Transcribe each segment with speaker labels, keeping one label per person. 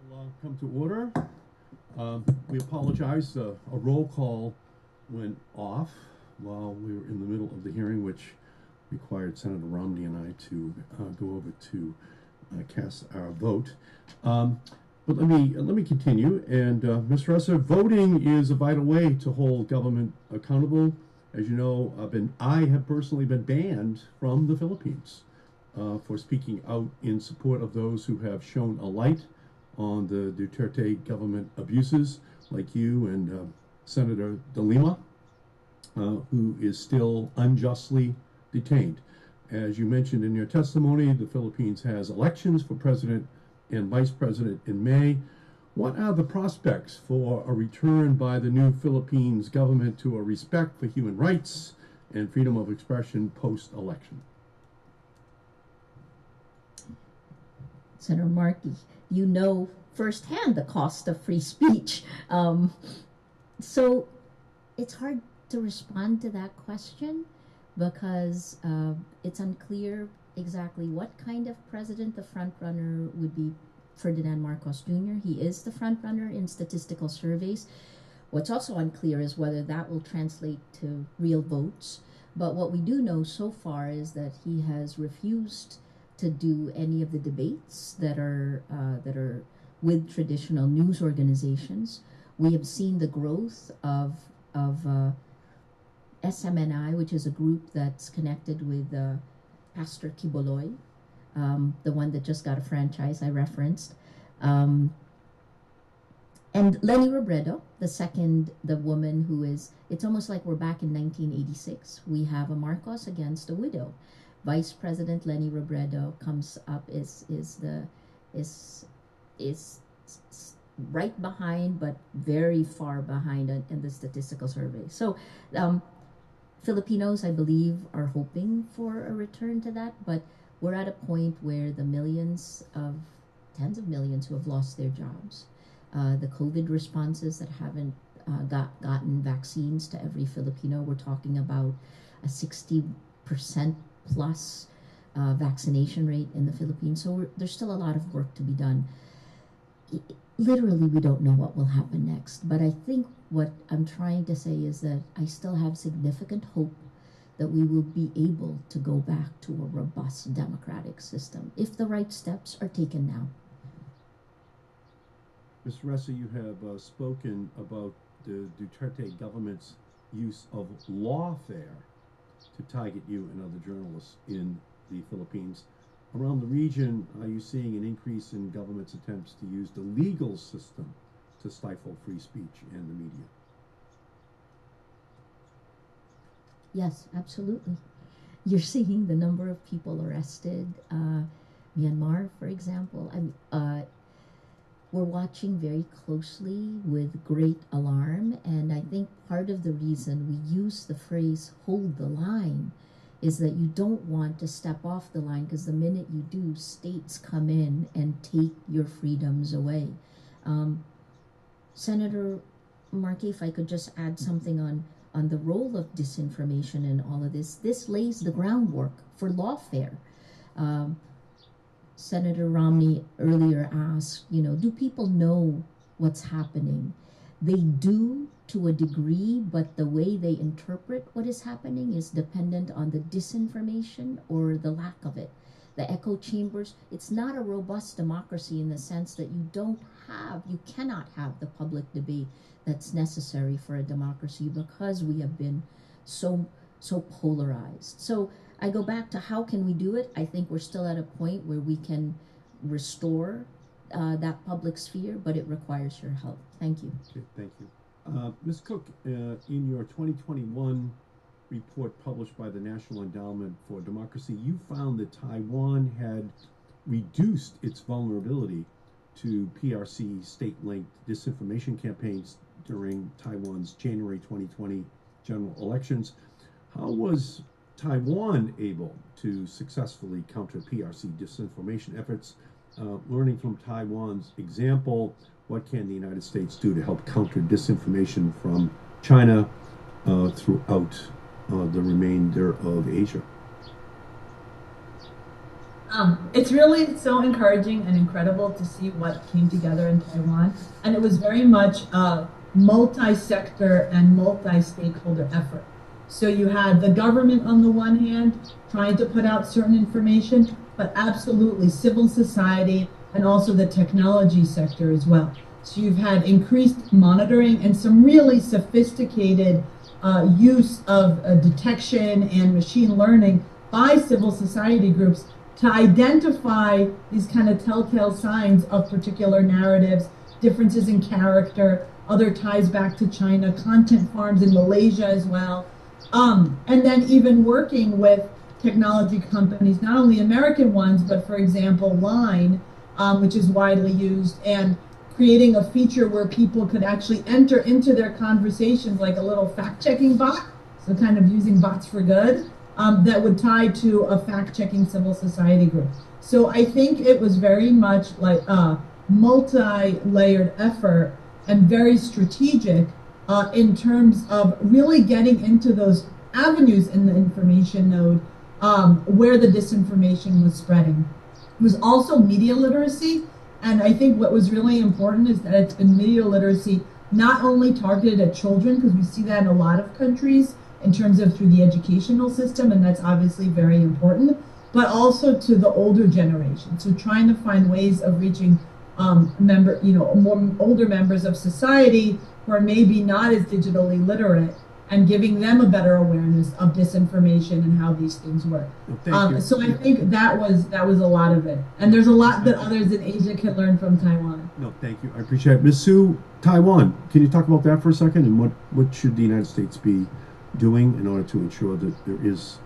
Speaker 1: Will come to order. We apologize. A roll call went off while we were in the middle of the hearing, which required Senator Romney and I to go over to cast our vote. But let me continue. And Ms. Ressa, voting is a vital way to hold government accountable. As you know, I have personally been banned from the Philippines for speaking out in support of those who have shown a light on the Duterte government abuses, like you and Senator De Lima, who is still unjustly detained. As you mentioned in your testimony, the Philippines has elections for president and vice president in May. What are the prospects for a return by the new Philippines government to a respect for human rights and freedom of expression post-election?
Speaker 2: Senator Markey, you know firsthand the cost of free speech. So it's hard to respond to that question because it's unclear exactly what kind of president the front runner would be. Ferdinand Marcos Jr. He is the front runner in statistical surveys. What's also unclear is whether that will translate to real votes. But what we do know so far is that he has refused to do any of the debates that are with traditional news organizations. We have seen the growth of SMNI, which is a group that's connected with Pastor Kiboloy, the one that just got a franchise I referenced. And Leni Robredo, the woman who is, it's almost like we're back in 1986. We have a Marcos against a widow. Vice President Leni Robredo comes up is right behind, but very far behind in the statistical survey. So Filipinos, I believe, are hoping for a return to that, but we're at a point where the tens of millions who have lost their jobs, the COVID responses that haven't gotten vaccines to every Filipino, we're talking about a 60% plus vaccination rate in the Philippines. So there's still a lot of work to be done. Literally, we don't know what will happen next. But I think what I'm trying to say is that I still have significant hope that we will be able to go back to a robust democratic system if the right steps are taken now.
Speaker 1: Mr. Ressa, you have spoken about the Duterte government's use of lawfare to target you and other journalists in the Philippines. Around the region, are you seeing an increase in government's attempts to use the legal system to stifle free speech and the media?
Speaker 2: Yes, absolutely. You're seeing the number of people arrested. Myanmar, for example, we're watching very closely with great alarm, and I think part of the reason we use the phrase hold the line is that you don't want to step off the line, because the minute you do, states come in and take your freedoms away. Senator Markey, if I could just add something on the role of disinformation in all of this. This lays the groundwork for lawfare. Senator Romney earlier asked, do people know what's happening? They do to a degree, but the way they interpret what is happening is dependent on the disinformation or the lack of it. The echo chambers, it's not a robust democracy in the sense that you cannot have the public debate that's necessary for a democracy because we have been so polarized. So I go back to how can we do it? I think we're still at a point where we can restore that public sphere, but it requires your help. Thank you.
Speaker 1: Okay, thank you. Ms. Cook, in your 2021 report published by the National Endowment for Democracy, you found that Taiwan had reduced its vulnerability to PRC state-linked disinformation campaigns during Taiwan's January 2020 general elections. How was Taiwan able to successfully counter PRC disinformation efforts? Learning from Taiwan's example, what can the United States do to help counter disinformation from China throughout the remainder of Asia?
Speaker 3: It's really so encouraging and incredible to see what came together in Taiwan. And it was very much a multi-sector and multi-stakeholder effort. So you had the government on the one hand trying to put out certain information, but absolutely civil society and also the technology sector as well. So you've had increased monitoring and some really sophisticated use of detection and machine learning by civil society groups to identify these kind of telltale signs of particular narratives, differences in character, other ties back to China, content farms in Malaysia as well. And then even working with technology companies, not only American ones, but for example, Line, which is widely used, and creating a feature where people could actually enter into their conversations like a little fact-checking bot, so kind of using bots for good, that would tie to a fact-checking civil society group. So I think it was very much like a multi-layered effort and very strategic in terms of really getting into those avenues in the information node where the disinformation was spreading. It was also media literacy, and I think what was really important is that it's been media literacy not only targeted at children, because we see that in a lot of countries in terms of through the educational system, and that's obviously very important, but also to the older generation. So trying to find ways of reaching more older members of society who are maybe not as digitally literate and giving them a better awareness of disinformation and how these things work. So I think that was a lot of it. And there's a lot that others in Asia can learn from Taiwan.
Speaker 1: No, thank you. I appreciate it. Ms. Sue, Taiwan, can you talk about that for a second? And what should the United States be doing in order to ensure that there is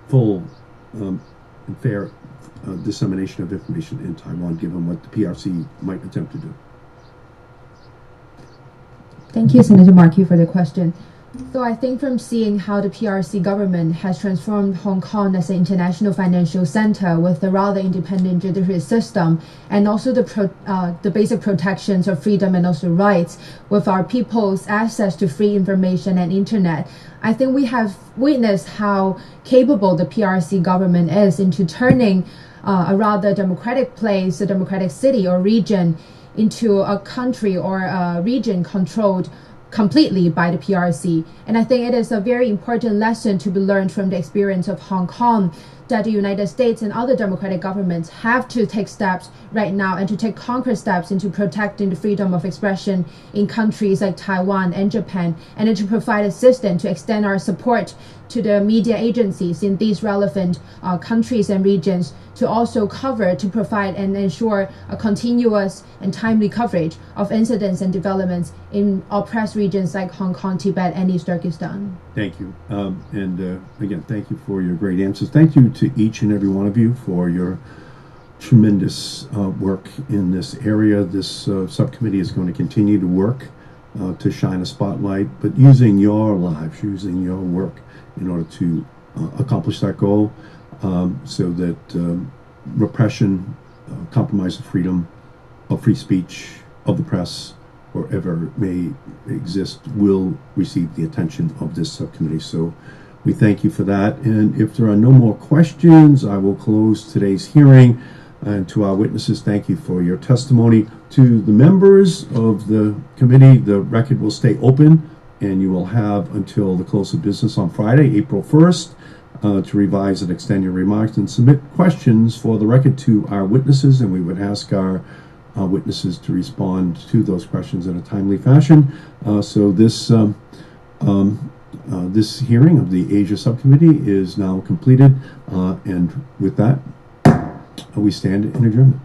Speaker 1: full and fair dissemination of information in Taiwan, given what the PRC might attempt to do?
Speaker 4: Thank you, Senator Markey, for the question. So I think from seeing how the PRC government has transformed Hong Kong as an international financial center with a rather independent judiciary system, and also the basic protections of freedom and also rights with our people's access to free information and internet, I think we have witnessed how capable the PRC government is into turning a rather democratic place, a democratic city or region, into a country or a region controlled completely by the PRC. And I think it is a very important lesson to be learned from the experience of Hong Kong, that the United States and other democratic governments have to take steps right now and to take concrete steps into protecting the freedom of expression in countries like Taiwan and Japan, and to provide assistance to extend our support to the media agencies in these relevant countries and regions to also cover, to provide and ensure a continuous and timely coverage of incidents and developments in oppressed regions like Hong Kong, Tibet, and East Turkestan.
Speaker 1: Thank you. And again, thank you for your great answers. Thank you to each and every one of you for your tremendous work in this area. This subcommittee is going to continue to work to shine a spotlight, but using your lives, using your work in order to accomplish that goal, so that repression, compromise of freedom, of free speech, of the press, wherever it may exist, will receive the attention of this subcommittee. So we thank you for that. And if there are no more questions, I will close today's hearing. And to our witnesses, thank you for your testimony. To the members of the committee, the record will stay open, and you will have until the close of business on Friday, April 1st, to revise and extend your remarks and submit questions for the record to our witnesses, and we would ask our witnesses to respond to those questions in a timely fashion. So this this hearing of the Asia Subcommittee is now completed, and with that, we stand in adjournment.